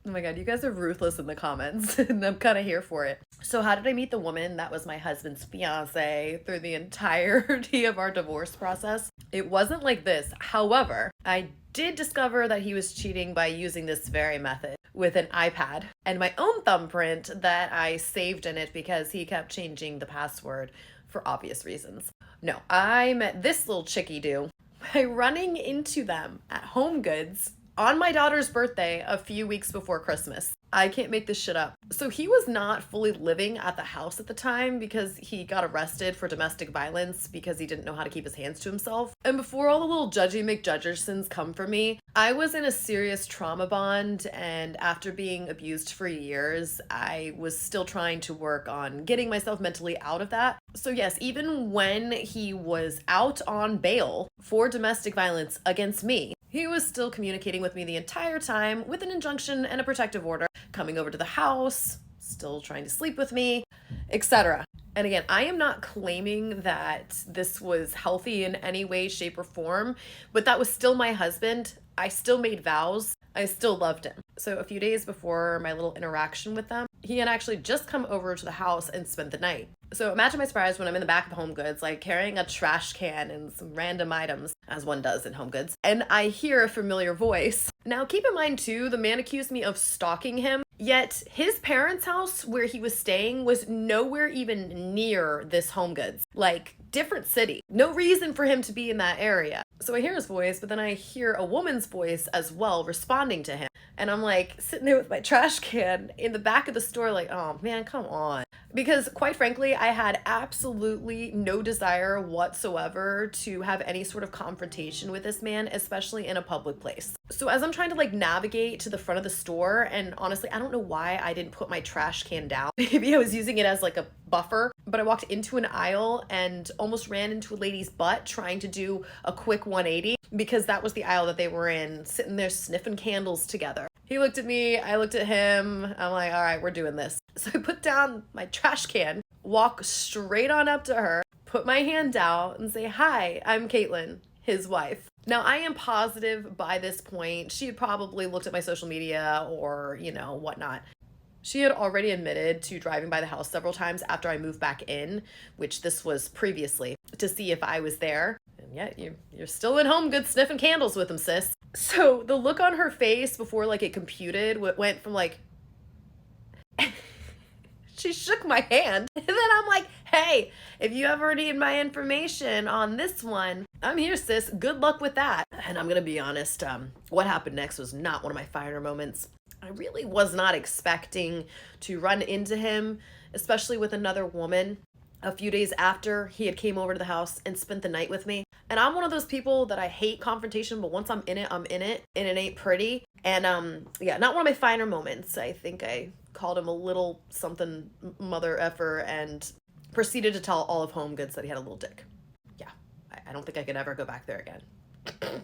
Oh my God, you guys are ruthless in the comments, and I'm kind of here for it. So, how did I meet the woman that was my husband's fiance through the entirety of our divorce process? It wasn't like this. However, I did discover that he was cheating by using this very method with an iPad and my own thumbprint that I saved in it because he kept changing the password for obvious reasons. No, I met this little chickie do by running into them at Home Goods on my daughter's birthday a few weeks before Christmas. I can't make this shit up. So he was not fully living at the house at the time because he got arrested for domestic violence because he didn't know how to keep his hands to himself. And before all the little judgy McJudgersons come for me, I was in a serious trauma bond, and after being abused for years, I was still trying to work on getting myself mentally out of that. So yes, even when he was out on bail for domestic violence against me, he was still communicating with me the entire time with an injunction and a protective order, coming over to the house, still trying to sleep with me, etc. And again, I am not claiming that this was healthy in any way, shape, or form, but that was still my husband. I still made vows. I still loved him. So a few days before my little interaction with them, he had actually just come over to the house and spent the night. So imagine my surprise when I'm in the back of Home Goods, like carrying a trash can and some random items, as one does in Home Goods, and I hear a familiar voice. Now, keep in mind too, the man accused me of stalking him, yet his parents' house where he was staying was nowhere even near this Home Goods. Like, different city. No reason for him to be in that area. So I hear his voice, but then I hear a woman's voice as well responding to him. And I'm like sitting there with my trash can in the back of the store, like, oh man, come on. Because quite frankly, I had absolutely no desire whatsoever to have any sort of confrontation with this man, especially in a public place. So as I'm trying to like navigate to the front of the store, and honestly, I don't know why I didn't put my trash can down. Maybe I was using it as like a buffer, but I walked into an aisle and almost ran into a lady's butt trying to do a quick 180 because that was the aisle that they were in, sitting there sniffing candles together. He looked at me, I looked at him. I'm like, all right, we're doing this. So I put down my trash can, walk straight on up to her, put my hand out and say, hi, I'm Caitlin, his wife. Now, I am positive by this point, she had probably looked at my social media or, whatnot. She had already admitted to driving by the house several times after I moved back in, which this was previously, to see if I was there. And yet, you're still at Home Goods sniffing candles with him, sis. So the look on her face before like it computed went from like, she shook my hand. And then I'm like, hey, if you ever need my information on this one, I'm here, sis. Good luck with that. And I'm going to be honest, what happened next was not one of my finer moments. I really was not expecting to run into him, especially with another woman. A few days after he had came over to the house and spent the night with me. And I'm one of those people that I hate confrontation, but once I'm in it, and it ain't pretty. And yeah, not one of my finer moments. I think I called him a little something mother effer and proceeded to tell all of Home Goods that he had a little dick. Yeah, I don't think I could ever go back there again.